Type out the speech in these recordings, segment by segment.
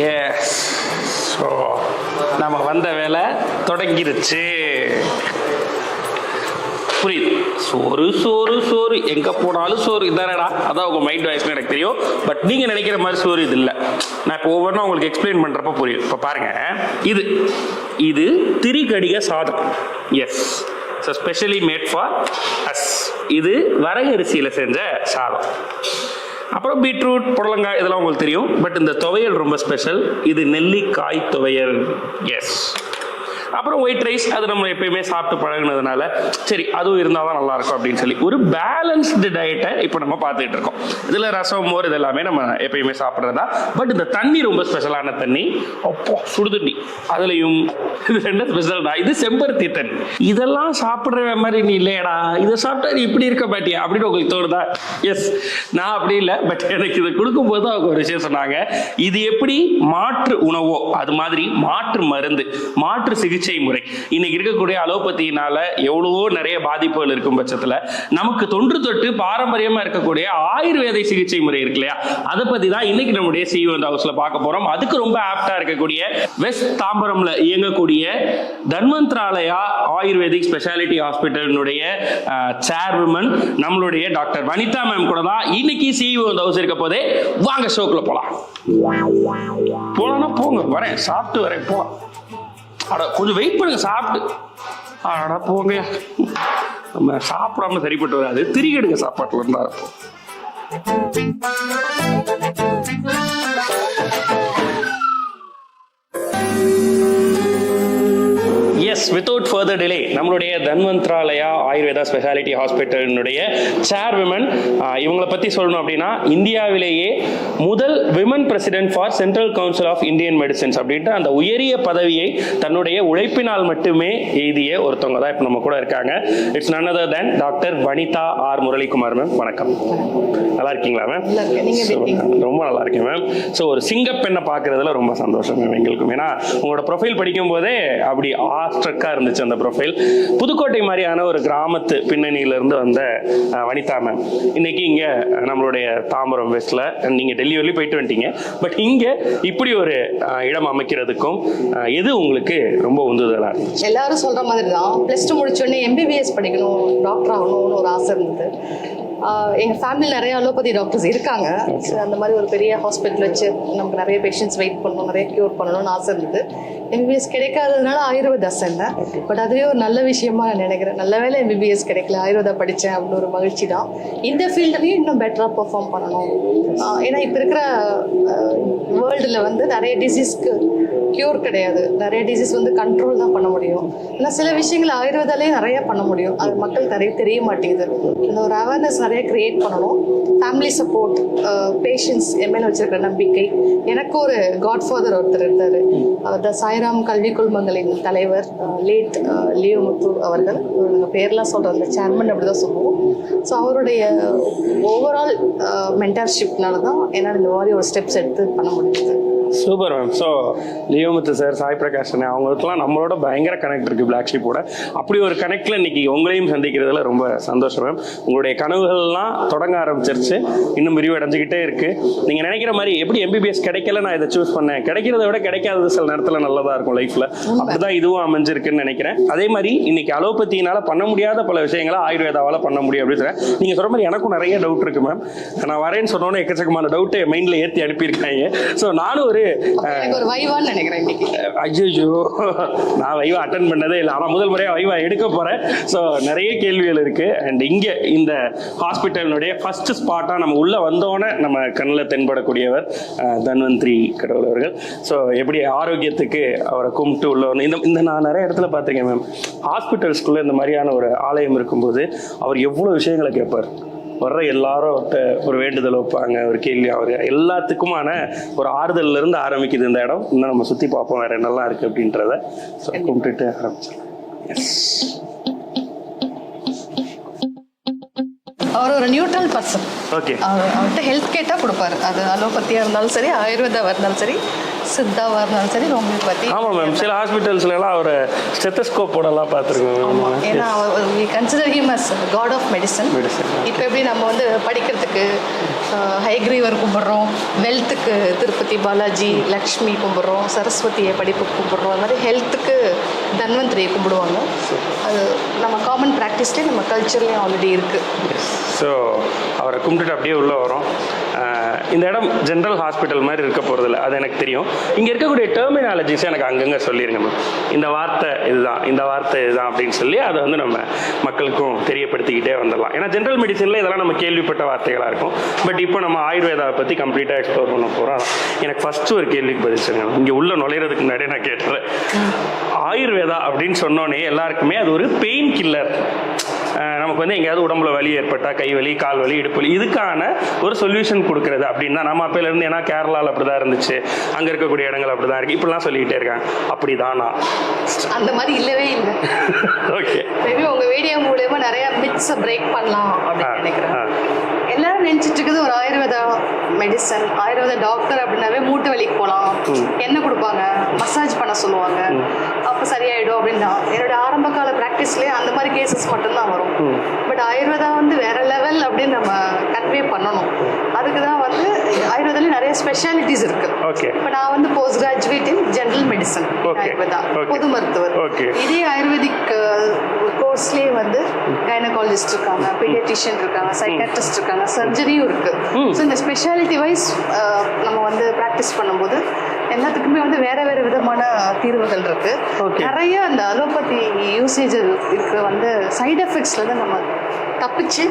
S, so நம்ம வந்த வேலை தொடங்கிருச்சு. புரியுது. சோறு சோறு சோறு எங்கே போனாலும் சோறு இதானடா, அதான் உங்கள் மைண்ட் வாய்ஸ்னு எனக்கு தெரியும். பட் நீங்கள் நினைக்கிற மாதிரி சோறு இது இல்லை. நான் இப்போ ஒவ்வொன்றும் உங்களுக்கு எக்ஸ்பிளைன் பண்ணுறப்ப புரியும். இப்போ பாருங்கள், இது இது திரிகடிக சாதம். Yes, so specially made for us. இது வரகரிசியில் செஞ்ச சாதம். அப்புறம் பீட்ரூட், புடலங்காய் இதெல்லாம் உங்களுக்கு தெரியும். பட் இந்த துவையல் ரொம்ப ஸ்பெஷல். இது நெல்லிக்காய் துவையல். எஸ். அப்புறம் ஒயிட் ரைஸ், அது நம்ம எப்பயுமே சாப்பிட்டு பழகினதுனால சரி அதுவும் இருந்தால் தான் நல்லாயிருக்கும் அப்படின்னு சொல்லி ஒரு பேலன்ஸ்டு டயட்டை இப்போ நம்ம பார்த்துக்கிட்டு இருக்கோம். இதில் ரசம், மோர் இதெல்லாமே நம்ம எப்பயுமே சாப்பிட்றதா. பட் இந்த தண்ணி ரொம்ப ஸ்பெஷலான தண்ணி. அப்போ சுடு தண்ணி, அதுலேயும் இது ரெண்டு ஸ்பெஷல் தான். இது செம்பருத்தி தண்ணி. இதெல்லாம் சாப்பிட்ற மாதிரி நீ இல்லையடா, இதை சாப்பிட்டா நீ இப்படி இருக்க மாட்டியா அப்படின்னு உங்களுக்கு தோணுதா? எஸ், நான் அப்படி இல்லை. பட் எனக்கு இதை கொடுக்கும்போது அவங்க ஒரு விஷயம் சொன்னாங்க. இது எப்படி மாற்று உணவோ அது மாதிரி மாற்று மருந்து, மாற்று சிகிச்சை முறை. இன்னைக்கு இருக்கக்கூடிய அலோபதியினால எவ்வளவோ நிறைய பாதிப்புகள் இருக்கும் பட்சத்தில் நமக்கு தொன்று தொட்டு பாரம்பரியமா இருக்கக்கூடிய ஆயுர்வேத சிகிச்சை முறை இருக்கு இல்லையா, அதை பத்தி தான் இன்னைக்கு நம்முடைய CEO ஹவுஸ்ல பார்க்க போறோம். அதுக்கு ரொம்ப ஆப்டா இருக்கக்கூடிய வெஸ்ட் தாம்பரம்ல இயங்கக்கூடிய தன்வந்திராலயா ஆயுர்வேதிக் ஸ்பெஷாலிட்டி ஹாஸ்பிட்டலினுடைய சேர்மன் நம்மளுடைய டாக்டர் வனிதா மேம் கூட தான் இன்னைக்கு CEO ஹவுஸ் இருக்க போதே. வாங்க ஷோக்குள்ள போலாம். போனா போங்க, வரேன், சாப்பிட்டு வரேன், போலாம். அட கொஞ்சம் வெயிட் பண்ணுங்க, சாப்பிட்டு. அடா போங்க, நம்ம சாப்பிடாம சரிப்பட்டு வராது. திரிகடுங்க சாப்பாட்டுல இருந்தா இருக்கும். எஸ், வித்தவுட் ஃபர்தர் டிலே நம்மளுடைய தன்வந்திராலயா ஆயுர்வேதா ஸ்பெஷாலிட்டி ஹாஸ்பிட்டலினுடைய சேர்விமன், இவங்களை பற்றி சொல்லணும் அப்படின்னா இந்தியாவிலேயே முதல் women president for central council of Indian medicines அப்படின்ட்டு அந்த உயரிய பதவியை தன்னுடைய உழைப்பினால் மட்டுமே எய்திய ஒருத்தவங்க தான் இப்போ நம்ம கூட இருக்காங்க. It's none other than doctor Vanitha R Muralikumar ma'am. வணக்கம், நல்லா இருக்கீங்களா மேம்? ரொம்ப நல்லா இருக்கேன் மேம். ஸோ ஒரு சிங்கப்பெண்ணை பார்க்கறதுல ரொம்ப சந்தோஷம் மேம் எங்களுக்கும். ஏன்னா உங்களோட ப்ரொஃபைல் படிக்கும் போதே அப்படி ஆஸ்ட்ரக்கா இருந்துச்சு அந்த ப்ரொஃபைல். புதுக்கோட்டை மாதிரியான ஒரு கிராமத்து பின்னணியிலிருந்து வந்த வனிதா மேம் இன்னைக்கு இங்க நம்மளுடைய தாம்பரம் வெஸ்ட்ல, நீங்க டெல்லி வரையும் போயிட்டு வந்துட்டீங்க. பட் இங்க இப்படி ஒரு இடம் அமைக்கிறதுக்கும் எது உங்களுக்கு ரொம்ப உந்துதலா இருந்துச்சு? எல்லாரும் சொல்ற மாதிரி தான், +2 முடிச்சோடனே MBBS படிக்கணும், டாக்டர் ஆகணும்னு ஒரு ஆசை இருந்தது. எங்கள் ஃபேமிலி நிறைய அலோபதி டாக்டர்ஸ் இருக்காங்க. அந்த மாதிரி ஒரு பெரிய ஹாஸ்பிட்டல் வச்சு நமக்கு நிறைய பேஷண்ட்ஸ் வெயிட் பண்ணணும், நிறைய க்யூர் பண்ணணும்னு ஆசை இருந்தது. MBBS கிடைக்காததுனால ஆயுர்வேதா செஞ்சேன். பட் அதுவே ஒரு நல்ல விஷயமா நான் நினைக்கிறேன். நல்ல வேலை MBBS கிடைக்கல, ஆயுர்வேதா படித்தேன் அப்படின்னு ஒரு மகிழ்ச்சி தான். இந்த ஃபீல்டுலையும் இன்னும் பெட்டராக பெர்ஃபார்ம் பண்ணணும். ஏன்னா இப்போ இருக்கிற வேர்ல்டில் வந்து நிறைய டிசீஸ்க்கு க்யூர் கிடையாது, நிறைய டிசீஸ் வந்து கண்ட்ரோல் தான் பண்ண முடியும். ஆனால் சில விஷயங்கள் ஆயுர்வேதாலேயே நிறைய பண்ண முடியும், அது மக்கள் நிறைய தெரிய மாட்டேங்குது. இந்த ஒரு அவேர்னஸ் நிறைய கிரியேட் பண்ணணும். ஃபேமிலி சப்போர்ட், பேஷன்ஸ் எம்எல்ஏ வச்சிருக்கிற நம்பிக்கை. எனக்கு ஒரு காட்ஃபாதர் ஒருத்தர் இருந்தார், த சாய்ராம் கல்வி குழுமங்களின் தலைவர் லேட் லியோ முத்து அவர்கள். நாங்கள் பேர்லாம் சொல்கிற அந்த சேர்மன் அப்படி தான் சொல்லுவோம். ஸோ அவருடைய ஓவரால் மென்டர்ஷிப்னால தான் என்னால் இந்த மாதிரி ஒரு ஸ்டெப்ஸ் எடுத்து பண்ண முடியுது. Super ma'am. So Leomuthu sir, Sai Prakash அவங்களுக்குலாம் நம்மளோட பயங்கர கனெக்ட் இருக்குது பிளாக் ஷீப்போட. அப்படி ஒரு கனெக்டில் இன்னைக்கு உங்களையும் சந்திக்கிறதுல ரொம்ப சந்தோஷம் மேம். உங்களுடைய கனவுகள்லாம் தொடங்க ஆரம்பிச்சிருச்சு, இன்னும் விரிவடைஞ்சிக்கிட்டே இருக்குது. நீங்கள் நினைக்கிற மாதிரி எப்படி MBBS கிடைக்கல நான் இதை சூஸ் பண்ணேன், கிடைக்கிறத விட கிடைக்காதது சில நேரத்தில் நல்லதாக இருக்கும் லைஃப்பில். அப்படிதான் இதுவும் அமைஞ்சிருக்குன்னு நினைக்கிறேன். அதே மாதிரி இன்னைக்கு அலோபதியினால் பண்ண முடியாத பல விஷயங்களை ஆயுர்வேதாவால் பண்ண முடியும் அப்படின்னு சொல்கிறேன். நீங்கள் சொல்கிற மாதிரி எனக்கும் நிறைய டவுட் இருக்குது மேம். நான் வரேன்னு சொன்னோன்னே எக்கச்சக்கமான டவுட்டு மைண்டில் ஏற்றி அனுப்பியிருக்காங்க. ஸோ நானும் ஒரு வைவான்னு நினைக்கிறேன் இன்னைக்கு. ஐயோ, நான் வைவா அட்டன் பண்ணதே இல்லை, ஆனால் முதல் முறையாக வைவா எடுக்க போகிறேன். ஸோ நிறைய கேள்விகள் இருக்குது. அண்ட் இங்கே இந்த ஹாஸ்பிட்டலினுடைய ஃபர்ஸ்ட் ஸ்பாட்டாக நம்ம உள்ளே வந்தோன்னே நம்ம கண்ணில் தென்படக்கூடியவர் தன்வந்திரி கடவுள் அவர்கள். ஸோ எப்படி ஆரோக்கியத்துக்கு அவரை கும்பிட்டு உள்ள இந்த நான் நிறைய இடத்துல பார்த்துருக்கேன் மேம். ஹாஸ்பிட்டல்ஸ்குள்ளே இந்த மாதிரியான ஒரு ஆலயம் இருக்கும்போது அவர் எவ்வளோ விஷயங்களை கேட்பார். வர்ற எல்லாரும் ஒரு வேண்டுதல் வைப்பாங்க, ஒரு கேள்வி, அவர் எல்லாத்துக்குமான ஒரு ஆறுதல்ல இருந்து ஆரம்பிக்குது இந்த இடம். இன்னும் நம்ம சுற்றி பார்ப்போம் வேற என்னெல்லாம் இருக்குது அப்படின்றத. ஸோ கும்பிட்டுட்டு ஆரம்பிச்சிடலாம். அவர் ஒரு நியூட்ரல் பர்சன். ஓகே, அவர்கிட்ட ஹெல்த் கேட்டால் கொடுப்பாரு. அது அலோபதியாக இருந்தாலும் சரி, ஆயுர்வேதாவாக இருந்தாலும் சரி, சித்தாவாக இருந்தாலும் சரி ஹோமியோபதி. ஆமாம் மேம், சில ஹாஸ்பிட்டல்ஸ்லாம் அவர் ஸ்டெத்தஸ்கோப்போடலாம் பார்த்துருக்கோம். ஏன்னா consider him as god of medicine. இப்போ எப்படி நம்ம வந்து படிக்கிறதுக்கு ஹைக்ரீவர் கும்பிட்றோம், வெல்த்துக்கு திருப்பதி பாலாஜி, லக்ஷ்மி கும்பிட்றோம், சரஸ்வதியை படிப்புக்கு கும்பிட்றோம், அது மாதிரி ஹெல்த்துக்கு தன்வந்திரியை கும்பிடுவாங்க. அது நம்ம காமன் ப்ராக்டிஸ்லேயே நம்ம கல்ச்சர்லேயும் ஆல்ரெடி இருக்குது. ஸோ அவரை கும்பிட்டுட்டு அப்படியே உள்ளே வரோம். இந்த இடம் ஜென்ரல் ஹாஸ்பிட்டல் மாதிரி இருக்க போகிறதில்ல, அது எனக்கு தெரியும். இங்கே இருக்கக்கூடிய டெர்மினாலஜிஸ் எனக்கு அங்கங்கே சொல்லிடுங்க மேம். இந்த வார்த்தை இதுதான், இந்த வார்த்தை இதுதான் அப்படின்னு சொல்லி அதை வந்து நம்ம மக்களுக்கும் தெரியப்படுத்திக்கிட்டே வந்துடலாம். ஏன்னா ஜென்ரல் மெடிசனில் இதெல்லாம் நம்ம கேள்விப்பட்ட வார்த்தைகளாக இருக்கும். பட் இப்போ நம்ம ஆயுர்வேதாவை பற்றி கம்ப்ளீட்டாக எக்ஸ்ப்ளோர் பண்ண போகிறோம். எனக்கு ஃபஸ்ட்டு ஒரு கேள்விக்கு பதில் சொல்லுங்க. இங்கே உள்ளே நுழையிறதுக்கு முன்னாடியே நான் கேட்டுறேன், ஆயுர்வேதா அப்படின்னு சொன்னோன்னே எல்லாருக்குமே அது ஒரு பெயின் கில்லர். நமக்கு வந்து எங்கேயாவது உடம்புல வலி ஏற்பட்டால், கை வலி, கால் வலி, இடுப்பு வலி, இதுக்கான ஒரு சொல்யூஷன் கொடுக்குறது அப்படின்னு தான் நம்ம அப்பையிலேருந்து. ஏன்னா கேரளாவில் அப்படி தான் இருந்துச்சு, அங்கே இருக்கக்கூடிய இடங்கள் அப்படி தான் இருக்குது, இப்படிலாம் சொல்லிக்கிட்டே இருக்காங்க. அப்படி தானா? அந்த மாதிரி இல்லவே இல்லை. ஓகே, மேபி உங்கள் வீடியோ மூலமா நிறைய மித்ஸை பிரேக் பண்ணலாம் அப்படின்னு நினைக்கிறேன். எல்லாரும் நினச்சிட்டு இருக்குது ஒரு ஆயுர்வேதா மெடிசன், ஆயுர்வேத டாக்டர் அப்படின்னாவே மூட்டு வலிக்கு போகலாம், எண்ணெய் கொடுப்பாங்க, மசாஜ் பண்ண சொல்லுவாங்க, அப்போ சரியாயிடும் அப்படின்னா. என்னோட ஆரம்ப கால ப்ராக்டிஸ்லேயே அந்த மாதிரி கேசஸ் மட்டும்தான் வரும். பட் ஆயுர்வேதா வந்து வேற லெவல் அப்படின்னு நம்ம கன்வே பண்ணணும். அதுக்கு தான் வந்து ஆயுர்வேதால நிறைய ஸ்பெஷாலிட்டிஸ் இருக்கு. இப்போ நான் வந்து போஸ்ட் கிராஜுவேட் இன் ஜெனரல் மெடிசன், ஆயுர்வேதா பொது மருத்துவர். இதே ஆயுர்வேதிக் கோர்ஸ்லேயே வந்து கைனகாலஜிஸ்ட் இருக்காங்க, பீடியாட்ரிஷியன் இருக்காங்க, சைக்காட்ரிஸ்ட் இருக்காங்க, சர்ஜரியும் இருக்கு. ஸோ இந்த ஸ்பெஷாலிட்டி வைஸ் நம்ம வந்து ப்ராக்டிஸ் பண்ணும்போது எல்லாத்துக்குமே வந்து வேற வேற விதமான தீர்வுகள் இருக்கு. நிறைய அந்த அலோபதி யூசேஜ் இருக்கு வந்து சைடு எஃபெக்ட்ஸ்ல தான் நம்ம தப்பிச்சு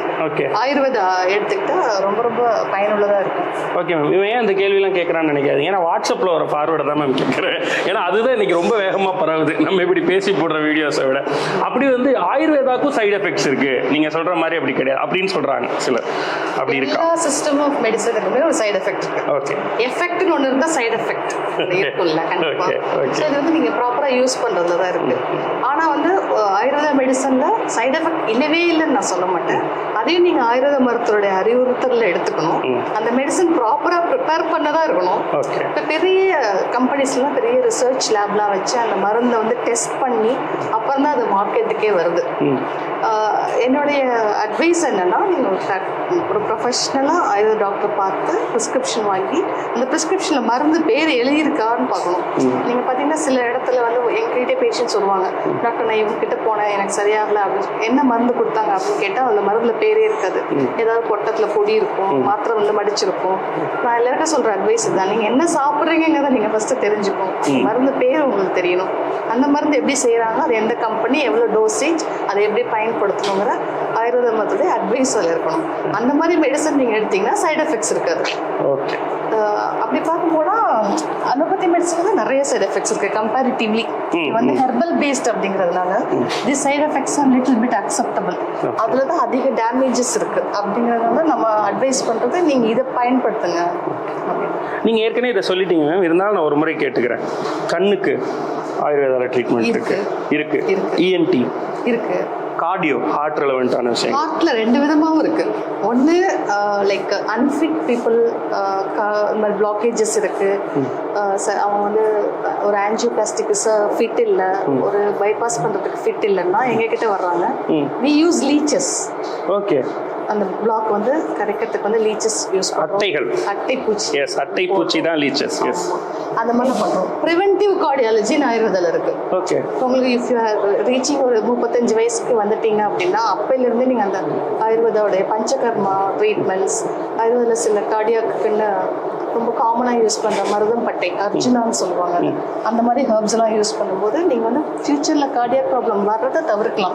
ஆயுர்வேதா எடுத்துக்கிட்டா ரொம்ப ரொம்ப பயனுள்ளதாக இருக்கும். ஓகே மேம், இவன் ஏன் அந்த கேள்வியெல்லாம் கேட்குறான்னு நினைக்காதீங்க. ஏன்னா வாட்ஸ்அப்பில் ஒரு ஃபார்வேர்டை தான் மேம் கேட்குறேன். ஏன்னா அதுதான் இன்னைக்கு ரொம்ப வேகமாக பரவுது நம்ம இப்படி பேசி போடுற வீடியோஸை விட. அப்படி வந்து ஆயுர்வேதாக்கும் சைடு எஃபெக்ட்ஸ் இருக்கு, நீங்க சொல்ற மாதிரி அப்படி கிடையாது அப்படின்னு சொல்றாங்க சிலர். அப்படி இருக்கா? சிஸ்டம் ஆஃப் மெடிசனுக்குமே ஒரு சைடு எஃபெக்ட் இருக்கு. ஓகே, எஃபெக்ட்னு ஒன்று இருந்தால் சைடு எஃபெக்ட் இருக்கும்ல கண்டிப்பா. ஸோ இது வந்து நீங்க ப்ராப்பரா யூஸ் பண்றதுல தான் இருக்கு. ஆனா வந்து ஆயுர்வேத மெடிசன்ல சைடு எஃபெக்ட் இல்லவே இல்லைன்னு நான் சொல்ல மாட்டேன். அதையும் நீங்க ஆயுர்வேத மருத்துவருடைய அறிவுறுத்தல எடுத்துக்கணும். அந்த மெடிசன் ப்ராப்பரா ப்ரிப்பேர் பண்ணதா இருக்கணும். இப்போ பெரிய கம்பெனிஸ்லாம் பெரிய ரிசர்ச் லேப்லாம் வச்சு அந்த மருந்தை வந்து டெஸ்ட் பண்ணி அப்புறம் தான் அது மார்க்கெட்டுக்கே வருது. என்னுடைய அட்வைஸ் என்னன்னா, நீங்க ஒரு ப்ரொஃபஷனலாக ஆயுர்வேத டாக்டர் பார்த்து ப்ரிஸ்கிரிப்ஷன் வாங்கி அந்த ப்ரிஸ்கிரிப்ஷன்ல மருந்து பேர் எழுதியிருக்கான்னு பார்க்கணும். நீங்க பார்த்தீங்கன்னா சில இடத்துல வந்து எங்ககிட்ட பேஷண்ட் சொல்லுவாங்க, டாக்டர் நான் இவங்க கிட்ட போனேன் எனக்கு சரியாகல அப்படின்னு, என்ன மருந்து கொடுத்தாங்க அப்படின்னு கேட்டால் அந்த மருந்துல பேரே இருக்காது. ஏதாவது பொட்டத்தில் பொடி இருக்கும், மாத்திரை வந்து மடிச்சிருக்கும். நான் எல்லாருக்கும் சொல்ற அட்வைஸ் தான், நீங்க என்ன சாப்பிட்றீங்கிறத நீங்க ஃபர்ஸ்ட் தெரிஞ்சுக்கணும். மருந்து பேர் உங்களுக்கு தெரியணும், அந்த மருந்து எப்படி செய்யறாங்க, அது எந்த கம்பெனி, எவ்வளவு டோசேஜ், அதை எப்படி பயன்படுத்தணுங்கிற ஆயுர்வேத மருத்துவ அட்வைஸ் இருக்கணும். அந்த மாதிரி மெடிசன் நீங்க எடுத்தீங்கன்னா சைடு எஃபெக்ட்ஸ் இருக்காது. அப்படி பார்க்கும்போது அலோபதி மெடிசன் தான் நிறைய சைடு எஃபெக்ட்ஸ் இருக்கு கம்பேரிட்டிவ்லி. வந்து ஹெர்பல் பேஸ்ட் அப்படிங்கிறதுனால the side effects are little bit acceptable. அதுல தான் அதிக டேமேஜஸ் இருக்கு. அப்படிங்கிறத நம்ம அட்வைஸ் பண்றது நீங்க இதை பயன்படுத்துங்க. நீங்க ஏற்கனவே இதை சொல்லிட்டீங்க மேம், இருந்தாலும் நான் ஒரு முறை கேட்டுக்கிறேன். கண்ணுக்கு ஆயுர்வேதால ட்ரீட்மெண்ட் இருக்கு, இஎன்டி இருக்கு, கார்டியோ ஹார்ட் ரெலவெண்டான விஷயம். ஹார்ட்ல ரெண்டு விதமாகவும் இருக்கு. ஒன்று லைக் அன்ஃபிட் பீப்புள், இந்த மாதிரி பிளாக்கேஜஸ் இருக்கு, அவங்க வந்து ஒரு ஆஞ்சியோபிளாஸ்டிக்கு ஃபிட் இல்லை, ஒரு பைபாஸ் பண்றதுக்கு ஃபிட் இல்லைன்னா எங்ககிட்ட வர்றாங்க. We use leeches. ஓகே, அந்த பிளாக் வந்து கரைக்கிறதுக்கு வந்து லீச்சஸ் யூஸ் பண்ணுறோம். அட்டைப்பூச்சி. எஸ், அட்டைப்பூச்சி தான் லீச்சஸ். எஸ், அந்த மாதிரி பண்ணுறோம். ப்ரிவென்டிவ் கார்டியாலஜின்னு ஆயுர்வேதால இருக்கு. ஓகே, உங்களுக்கு இஃப் யூ ரீச்சிங் ஒரு 35 வயசுக்கு வந்துட்டீங்க அப்படின்னா அப்பையிலேருந்து நீங்கள் அந்த ஆயுர்வேதாவுடைய பஞ்சகர்மா ட்ரீட்மெண்ட்ஸ், ஆயுர்வேதில் சில கார்டியாக்குன்னு ரொம்ப காமனாக யூஸ் பண்ணுற மருதம் பட்டை, அர்ஜுனான்னு சொல்லுவாங்க, அந்த மாதிரி ஹர்ப்ஸ் எல்லாம் யூஸ் பண்ணும்போது நீங்கள் வந்து ஃபியூச்சரில் கார்டியாக் ப்ராப்ளம் வர்றதை தவிர்க்கலாம்.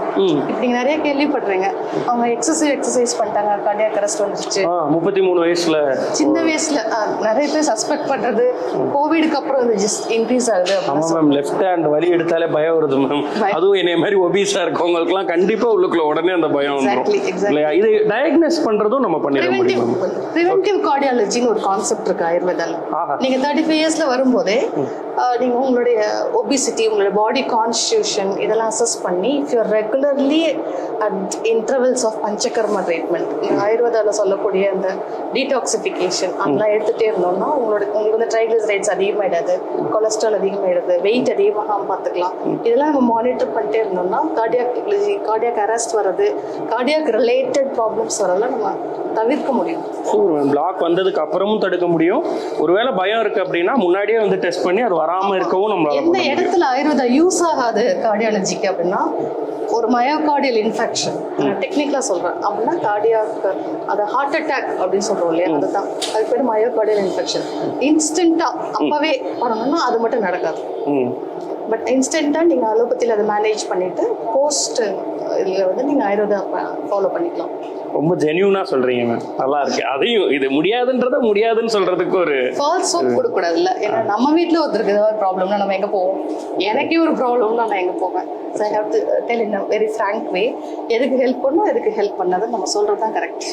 இப்போ நீங்கள் நிறைய கேள்விப்படுறீங்க, அவங்க எக்ஸசைஸ் பண்ணிட்டாங்க கார்டியாக் அரெஸ்ட் வந்துருச்சு 33 வயசுல, சின்ன வயசுல. நிறைய பேர் சஸ்பெக்ட் பண்றது கோவிடுக்கு அப்புறம் இது ஜஸ்ட் இன்க்ரீஸ் ஆகுது. ஆமா மேம், லெஃப்ட் ஹேண்ட் வலி எடுத்தாலே பயம் வருது மேம். அதுவும் என்னை மாதிரி ஒபீஸா இருக்கவங்களுக்குலாம் கண்டிப்பா உள்ளுக்குள்ள உடனே அந்த பயம் வந்துடும் இல்லையா? இது டயக்னோஸ் பண்றதும் நம்ம பண்ணிட முடியும். ப்ரிவென்டிவ் கார்டியாலஜின்னு ஒரு கான்செப்ட் இருக்கு ஆயுர்வேதால. ஆஹா. நீங்க 35 இயர்ஸ்ல வரும்போதே நீங்க உங்களுடைய ஒபிசிட்டி, உங்களுடைய பாடி கான்ஸ்டியூஷன் இதெல்லாம் அசஸ் பண்ணி if you regularly at intervals of panchakarma treatment, ஆயுர்வேதால சொல்லக்கூடிய அந்த டீடாக்சிஃபிகேஷன் அதெல்லாம் எடுத்துகிட்டே இருந்தோம்னா உங்களுக்கு வந்து ட்ரைக்ளிசரைட்ஸ் அதிகமாகிடாது, கொலஸ்ட்ரால் அதிகமாகிடுது, வெயிட் அதிகமாகாமல் பார்த்துக்கலாம். இதெல்லாம் நம்ம மானிட்டர் பண்ணிட்டே இருந்தோம்னா கார்டியாக் அரெஸ்ட் வர்றது, கார்டியாக் ரிலேட்டட் ப்ராப்ளம்ஸ் வரலாம் நம்ம தவிர்க்க முடியும். பிளாக் வந்ததுக்கு அப்புறமும் தடுக்க முடியும். ஒருவேளை பயம் இருக்கு அப்படின்னா முன்னாடியே வந்து டெஸ்ட் பண்ணி அது வராம இருக்கவும் நம்மளால எந்த இடத்துல ஆயுர்வேதா யூஸ் ஆகாது கார்டியாலஜிக்கு அப்படின்னா, ஒரு மயோகார்டியல் இன்ஃபெக்ஷன் டெக்னிக்கலா சொல்றேன் அப்படின்னா கார்டியாக், அது ஹார்ட் அட்டாக் அப்படின்னு சொல்றோம் இல்லையா, அதுதான் அது பேர் மயோகார்டியல் இன்ஃபெக்ஷன். இன்ஸ்டன்டா அப்பவே பண்ணணும்னா அது மட்டும் நடக்காது. பட் இன்ஸ்டன்டா நீங்க அலோபதியில் அதை மேனேஜ் பண்ணிட்டு போஸ்ட் இதில் வந்து நீங்க ஆயுர்வேதா ஃபாலோ பண்ணிக்கலாம். ரொம்ப ஜென்யூனா சொல்றீங்க மேம், நல்லா இருக்கு. அதையும் இது முடியாதுன்னு சொல்றதுக்கு ஒரு ஃபால்ஸ் ஹோப் கொடுக்க கூடாதுல்ல. ஏன்னா நம்ம வீட்டில் ஒருத்தருக்கு ஏதாவது ப்ராப்ளம்னா நம்ம எங்க போவோம், எனக்கே ஒரு ப்ராப்ளம்னா நான் எங்க போவேன். So I have to tell in a very frank way, எதுக்கு ஹெல்ப் பண்ணணும் எதுக்கு ஹெல்ப் பண்ணாதுன்னு நம்ம சொல்றது தான் கரெக்ட்.